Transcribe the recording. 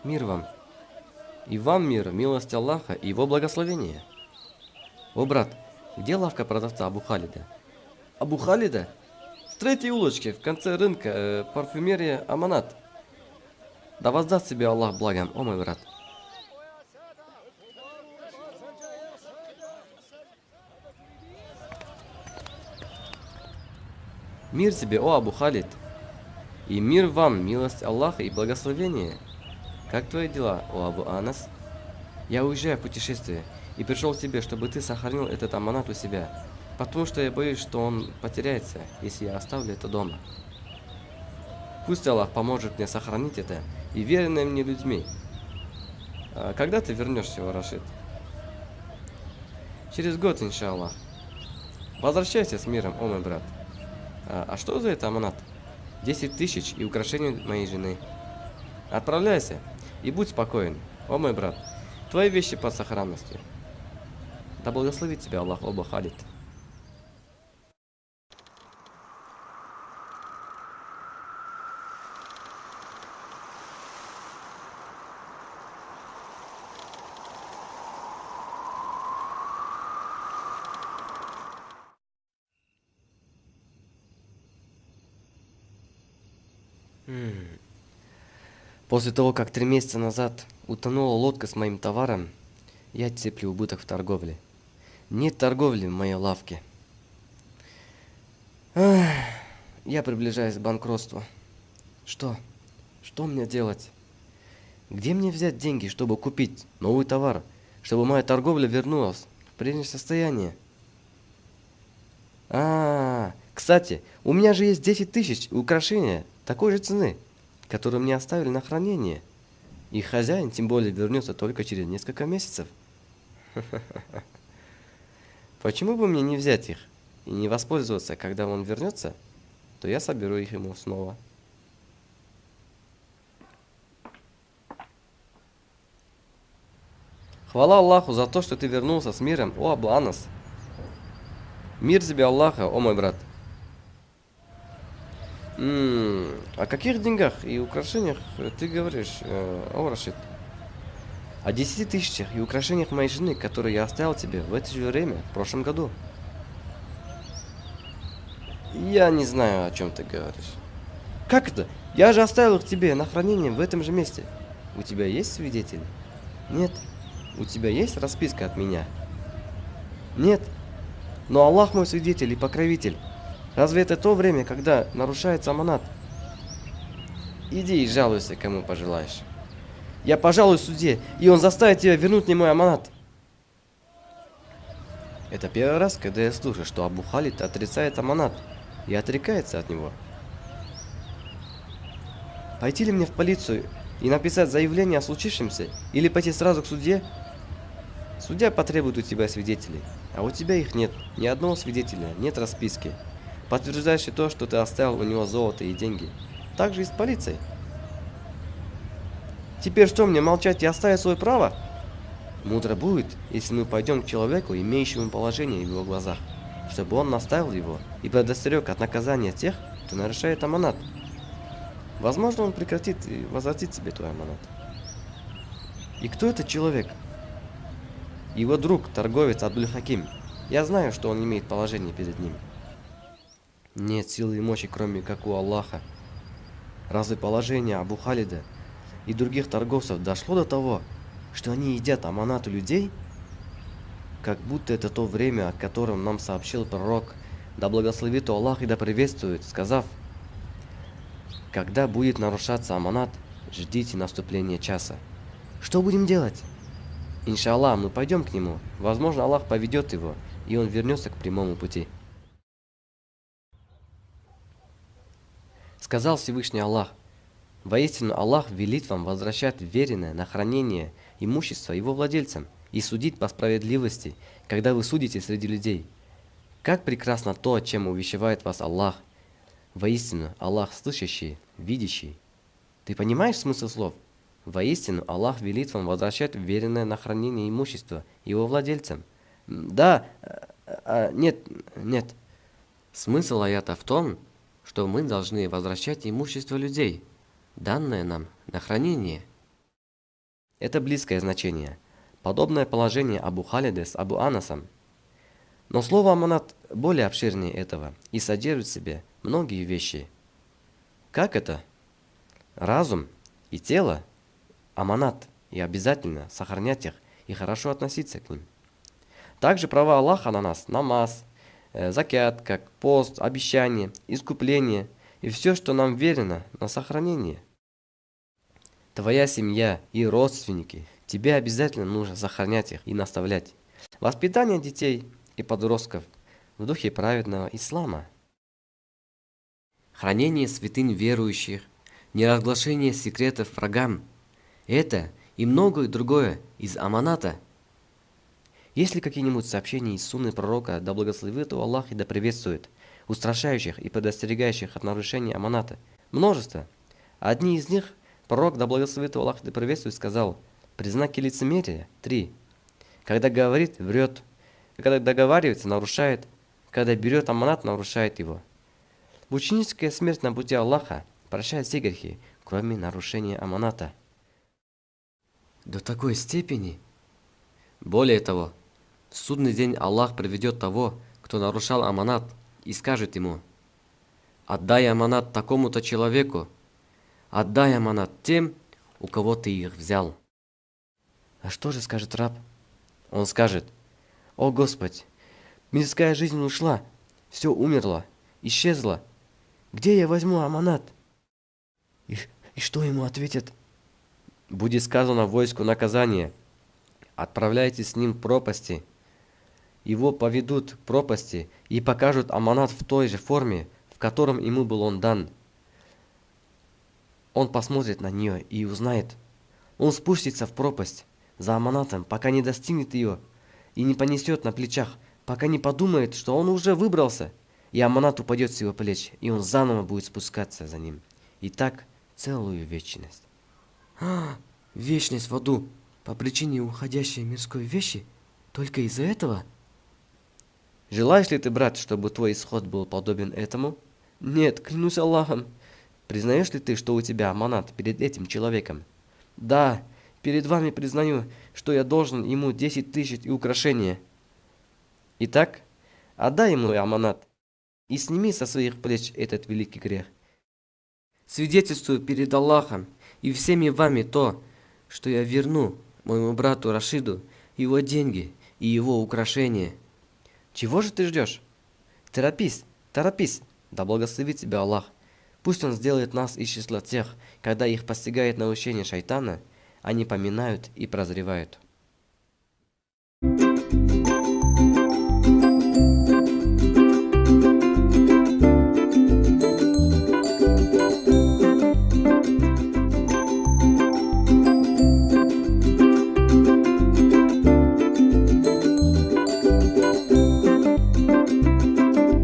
Мир вам. И вам мир, милость Аллаха и его благословение. О, брат, где лавка продавца Абу Халида? Абу Халида? В третьей улочке, в конце рынка, парфюмерия Аманат. Да воздаст тебе Аллах благом, о мой брат. Мир тебе, о Абу Халид. И мир вам, милость Аллаха и благословение. Как твои дела, о Абу Анас? Я уезжаю в путешествие и пришел к тебе, чтобы ты сохранил этот аманат у себя, потому что я боюсь, что он потеряется, если я оставлю это дома. Пусть Аллах поможет мне сохранить это и веренные мне людьми. А когда ты вернешься, о Рашид? Через год, иншаллах. Возвращайся с миром, о мой брат. А что за это аманат? 10 тысяч и украшения моей жены. Отправляйся и будь спокоен, о мой брат. Твои вещи под сохранностью. Да благословит тебя Аллах, Абу Халид. После того, как 3 месяца назад утонула лодка с моим товаром, я терплю убыток в торговле. Нет торговли в моей лавке. Ах, я приближаюсь к банкротству. Что? Что мне делать? Где мне взять деньги, чтобы купить новый товар, чтобы моя торговля вернулась в прежнее состояние? Кстати, у меня же есть 10 тысяч украшения такой же цены, которые мне оставили на хранение. И хозяин, тем более, вернется только через несколько месяцев. Почему бы мне не взять их и не воспользоваться, когда он вернется, то я соберу их ему снова. Хвала Аллаху за то, что ты вернулся с миром, о Абу Анас. Мир тебе Аллаха, о мой брат. О каких деньгах и украшениях ты говоришь, о Рашид? О 10 тысячах и украшениях моей жены, которые я оставил тебе в это же время, в прошлом году. Я не знаю, о чем ты говоришь. Как это? Я же оставил их тебе на хранение в этом же месте. У тебя есть свидетели? Нет. У тебя есть расписка от меня? Нет. Но Аллах мой свидетель и покровитель. Разве это то время, когда нарушается аманат? Иди и жалуйся, кому пожелаешь. Я пожалуюсь в суде, и он заставит тебя вернуть мне мой аманат. Это первый раз, когда я слышу, что Абу Халид отрицает аманат и отрекается от него. Пойти ли мне в полицию и написать заявление о случившемся, или пойти сразу к судье? Судья потребует у тебя свидетелей, а у тебя их нет, ни одного свидетеля, нет расписки, подтверждающей то, что ты оставил у него золото и деньги. Так же и с полицией. Теперь что, мне молчать и оставить свое право? Мудро будет, если мы пойдем к человеку, имеющему положение в его глазах, чтобы он наставил его и предостерег от наказания тех, кто нарушает аманат. Возможно, он прекратит и возвратит тебе твой аманат. И кто этот человек? Его друг, торговец Абдуль-Хаким. Я знаю, что он имеет положение перед ним. Нет силы и мощи, кроме как у Аллаха. Разве положение Абу Халида и других торговцев дошло до того, что они едят аманат у людей? Как будто это то время, о котором нам сообщил пророк, да благословит Аллах и да приветствует, сказав: когда будет нарушаться аманат, ждите наступления часа. Что будем делать? Иншаллах, мы пойдем к нему. Возможно, Аллах поведет его, и он вернется к прямому пути. Сказал Всевышний Аллах: воистину Аллах велит вам возвращать веренное на хранение имущество его владельцам и судить по справедливости, когда вы судите среди людей. Как прекрасно то, чем увещевает вас Аллах. Воистину Аллах слышащий, видящий. Ты понимаешь смысл слов? Воистину Аллах велит вам возвращать веренное на хранение имущество его владельцам. Да, нет. Смысл аята в том, что мы должны возвращать имущество людей, данное нам на хранение. Это близкое значение. Подобное положение Абу Халида с Абу Анасом. Но слово аманат более обширнее этого и содержит в себе многие вещи. Как это? Разум и тело, аманат, и обязательно сохранять их и хорошо относиться к ним. Также права Аллаха на нас, намаз, закят, как пост, обещание, искупление и все, что нам верено на сохранение. Твоя семья и родственники, тебе обязательно нужно сохранять их и наставлять. Воспитание детей и подростков в духе праведного ислама. Хранение святынь верующих, неразглашение секретов врагам. Это и многое другое из аманата. Есть ли какие-нибудь сообщения из сунны пророка, да благословит его Аллах и да приветствует, устрашающих и предостерегающих от нарушения аманата? Множество. Одни из них пророк, да благословит его Аллах и да приветствует, сказал: признаки лицемерия 3. Когда говорит, врет. Когда договаривается, нарушает. Когда берет аманат, нарушает его. Мученическая смерть на пути Аллаха прощает все грехи, кроме нарушения аманата. До такой степени. Более того, в судный день Аллах приведет того, кто нарушал аманат, и скажет ему: отдай аманат такому-то человеку, отдай аманат тем, у кого ты их взял. А что же скажет раб? Он скажет: о Господь, мирская жизнь ушла, все умерло, исчезло. Где я возьму аманат? И что ему ответят? Будет сказано войску наказание: отправляйтесь с ним в пропасти. Его поведут к пропасти и покажут аманат в той же форме, в котором ему был он дан. Он посмотрит на нее и узнает. Он спустится в пропасть за аманатом, пока не достигнет ее, и не понесет на плечах, пока не подумает, что он уже выбрался, и аманат упадет с его плеч, и он заново будет спускаться за ним. И так целую вечность. Вечность в аду по причине уходящей мирской вещи? Только из-за этого? Желаешь ли ты, брат, чтобы твой исход был подобен этому? Нет, клянусь Аллахом. Признаешь ли ты, что у тебя аманат перед этим человеком? Да, перед вами признаю, что я должен ему 10 тысяч и украшения. Итак, отдай ему аманат и сними со своих плеч этот великий грех. Свидетельствую перед Аллахом и всеми вами то, что я верну моему брату Рашиду его деньги и его украшения. Чего же ты ждешь? Торопись, да благословит тебя Аллах. Пусть Он сделает нас из числа тех, когда их постигает научение шайтана, они поминают и прозревают.